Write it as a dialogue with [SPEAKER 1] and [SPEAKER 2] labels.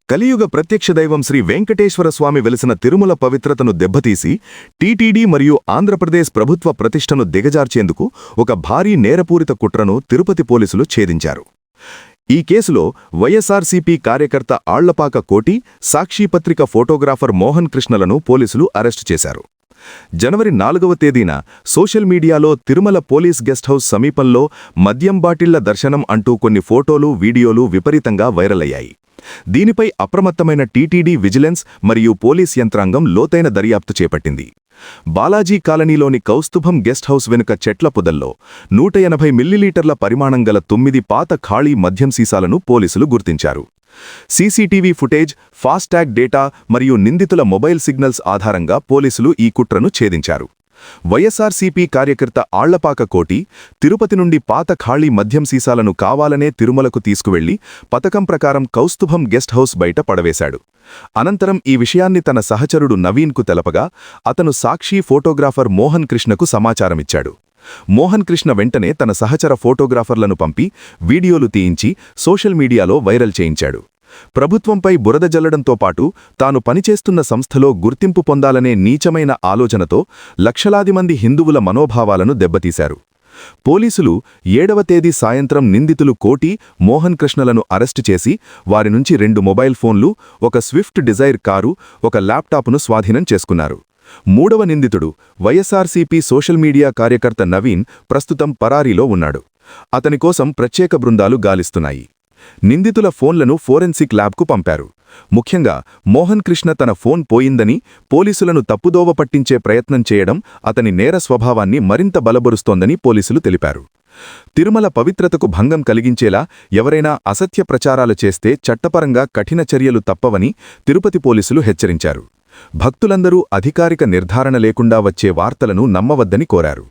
[SPEAKER 1] కలియుగ ప్రత్యక్ష దైవం శ్రీ వెంకటేశ్వర స్వామి వెలిసిన తిరుమల పవిత్రతను దెబ్బతీసి టీటీడీ మరియు ఆంధ్రప్రదేశ్ ప్రభుత్వ ప్రతిష్టను దిగజార్చేందుకు ఒక భారీ నేరపూరిత కుట్రను తిరుపతి పోలీసులు ఛేదించారు. ఈ కేసులో వైఎస్ఆర్సీపీ కార్యకర్త ఆళ్లపాక కోటి, సాక్షిపత్రిక ఫోటోగ్రాఫర్ మోహన్ కృష్ణలను పోలీసులు అరెస్టు చేశారు. జనవరి 4వ తేదీన సోషల్ మీడియాలో తిరుమల పోలీస్ గెస్ట్ హౌస్ సమీపంలో మద్యం బాటిళ్ల దర్శనం అంటూ కొన్ని ఫోటోలు, వీడియోలు విపరీతంగా వైరల్ అయ్యాయి. దీనిపై అప్రమత్తమైన టీటీడీ విజిలెన్స్ మరియు పోలీస్ యంత్రాంగం లోతైన దర్యాప్తు చేపట్టింది. బాలాజీ కాలనీలోని కౌస్తుభం గెస్ట్ హౌస్ వెనుక చెట్ల పొదల్లో 180 మిల్లీలీటర్ల పరిమాణం గల 9 పాత ఖాళీ మద్యం సీసాలను పోలీసులు గుర్తించారు. సీసీటీవీ ఫుటేజ్, ఫాస్టాగ్ డేటా మరియు నిందితుల మొబైల్ సిగ్నల్స్ ఆధారంగా పోలీసులు ఈ కుట్రను ఛేదించారు. వైఎస్ఆర్సీపీ కార్యకర్త ఆళ్లపాక కోటి తిరుపతి నుండి పాత ఖాళీ మద్యం సీసాలను కావాలనే తిరుమలకు తీసుకువెళ్లి పథకం ప్రకారం కౌస్తుభం గెస్ట్ హౌస్ బయట పడవేశాడు. అనంతరం ఈ విషయాన్ని తన సహచరుడు నవీన్కు తెలపగా అతను సాక్షి ఫోటోగ్రాఫర్ మోహన్ కృష్ణకు సమాచారమిచ్చాడు. మోహన్ కృష్ణ వెంటనే తన సహచర ఫోటోగ్రాఫర్లను పంపి వీడియోలు తీయించి సోషల్ మీడియాలో వైరల్ చేయించాడు. ప్రభుత్వంపై బురద జల్లడంతో పాటు తాను పనిచేస్తున్న సంస్థలో గుర్తింపు పొందాలనే నీచమైన ఆలోచనతో లక్షలాది మంది హిందువుల మనోభావాలను దెబ్బతీశారు. పోలీసులు 7వ తేదీ సాయంత్రం నిందితులు కోటి, మోహన్ కృష్ణలను అరెస్టు చేసి వారి నుంచి 2 మొబైల్ ఫోన్లు, ఒక స్విఫ్ట్ డిజైర్ కారు, ఒక ల్యాప్టాప్ను స్వాధీనం చేసుకున్నారు. 3వ నిందితుడు వైఎస్ఆర్సీపీ సోషల్ మీడియా కార్యకర్త నవీన్ ప్రస్తుతం పరారీలో ఉన్నాడు. అతని కోసం ప్రత్యేక బృందాలు గాలిస్తున్నాయి. నిందితుల ఫోన్లను ఫోరెన్సిక్ ల్యాబ్కు పంపారు. ముఖ్యంగా మోహన్ కృష్ణ తన ఫోన్ పోయిందని, పోలీసులను తప్పుదోవ పట్టించే ప్రయత్నం చేయడం అతని నేర స్వభావాన్ని మరింత బలబరుస్తోందని పోలీసులు తెలిపారు. తిరుమల పవిత్రతకు భంగం కలిగించేలా ఎవరైనా అసత్య ప్రచారాలు చేస్తే చట్టపరంగా కఠిన చర్యలు తప్పవని తిరుపతి పోలీసులు హెచ్చరించారు. భక్తులందరూ అధికారిక నిర్ధారణ లేకుండా వచ్చే వార్తలను నమ్మవద్దని కోరారు.